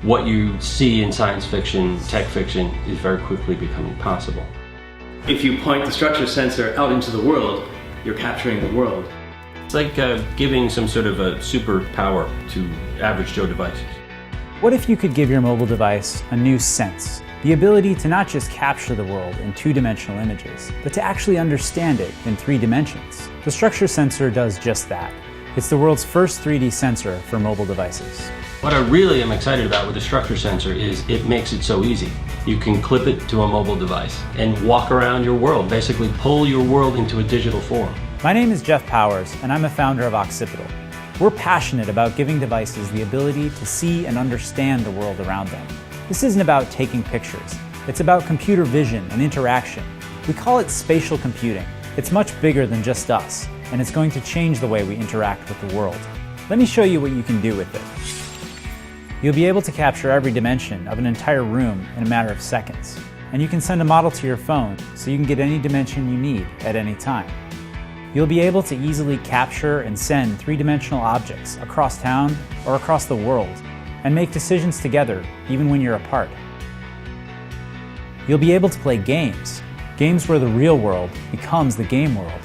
what you see in science fiction, tech fiction, is very quickly becoming possible. If you point the structure sensor out into the world, you're capturing the world. It's like giving some sort of a superpower to average Joe devices. What if you could give your mobile device a new sense? The ability to not just capture the world in two-dimensional images, but to actually understand it in 3 dimensions. The structure sensor does just that. It's the world's first 3D sensor for mobile devices. What I really am excited about with the structure sensor is it makes it so easy. You can clip it to a mobile device and walk around your world, basically pull your world into a digital form. My name is Jeff Powers, and I'm a founder of Occipital. We're passionate about giving devices the ability to see and understand the world around them. This isn't about taking pictures. It's about computer vision and interaction. We call it spatial computing. It's much bigger than just us, and it's going to change the way we interact with the world. Let me show you what you can do with it. You'll be able to capture every dimension of an entire room in a matter of seconds. And you can send a model to your phone so you can get any dimension you need at any time. You'll be able to easily capture and send 3-dimensional objects across town or across the world and make decisions together even when you're apart. You'll be able to play games where the real world becomes the game world.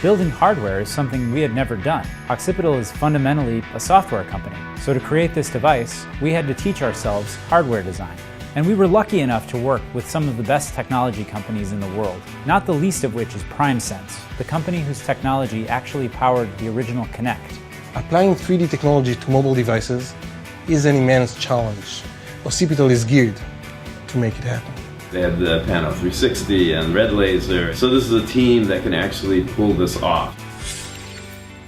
Building hardware is something we had never done. Occipital is fundamentally a software company, so to create this device, we had to teach ourselves hardware design. And we were lucky enough to work with some of the best technology companies in the world, not the least of which is PrimeSense, the company whose technology actually powered the original Kinect. Applying 3D technology to mobile devices is an immense challenge. Occipital is geared to make it happen. They have the Panel 360 and Red Laser, so this is a team that can actually pull this off.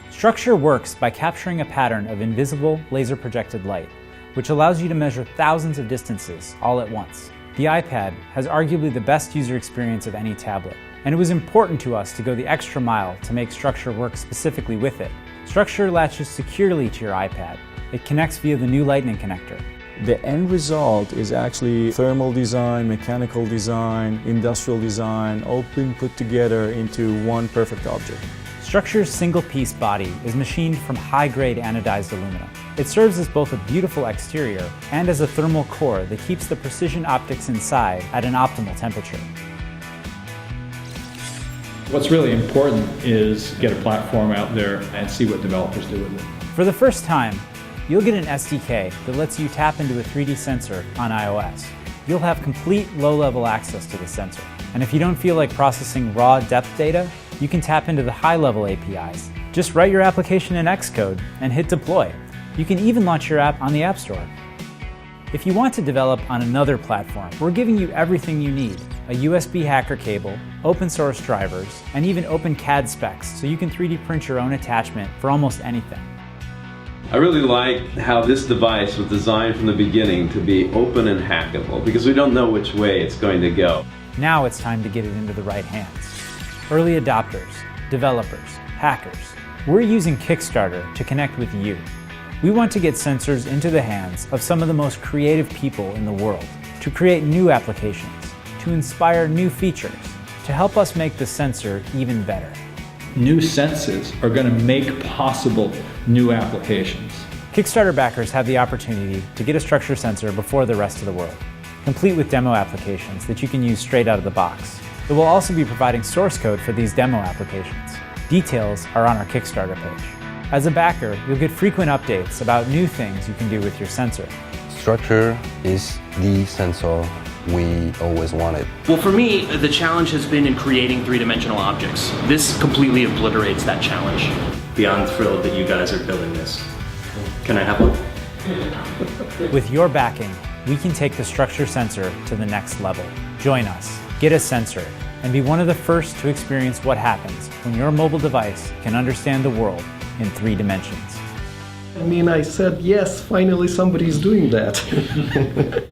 Structure works by capturing a pattern of invisible laser-projected light, which allows you to measure thousands of distances all at once. The iPad has arguably the best user experience of any tablet, and it was important to us to go the extra mile to make Structure work specifically with it. Structure latches securely to your iPad. It connects via the new Lightning connector. The end result is actually thermal design, mechanical design, industrial design, all being put together into one perfect object. Structure's single-piece body is machined from high-grade anodized aluminum. It serves as both a beautiful exterior and as a thermal core that keeps the precision optics inside at an optimal temperature. What's really important is get a platform out there and see what developers do with it. For the first time, you'll get an SDK that lets you tap into a 3D sensor on iOS. You'll have complete low-level access to the sensor. And if you don't feel like processing raw depth data, you can tap into the high-level APIs. Just write your application in Xcode and hit deploy. You can even launch your app on the App Store. If you want to develop on another platform, we're giving you everything you need: a USB hacker cable, open source drivers, and even open CAD specs so you can 3D print your own attachment for almost anything. I really like how this device was designed from the beginning to be open and hackable, because we don't know which way it's going to go. Now it's time to get it into the right hands. Early adopters, developers, hackers, we're using Kickstarter to connect with you. We want to get sensors into the hands of some of the most creative people in the world, to create new applications, to inspire new features, to help us make the sensor even better. New senses are going to make possible new applications. Kickstarter backers have the opportunity to get a structure sensor before the rest of the world, complete with demo applications that you can use straight out of the box. It will also be providing source code for these demo applications. Details are on our Kickstarter page. As a backer, you'll get frequent updates about new things you can do with your sensor. Structure is the sensor we always wanted. Well, for me, the challenge has been in creating 3-dimensional objects. This completely obliterates that challenge. Beyond thrilled that you guys are building this. Can I have one? With your backing, we can take the structure sensor to the next level. Join us, get a sensor, and be one of the first to experience what happens when your mobile device can understand the world in 3 dimensions. I mean, I said, yes, finally somebody's doing that.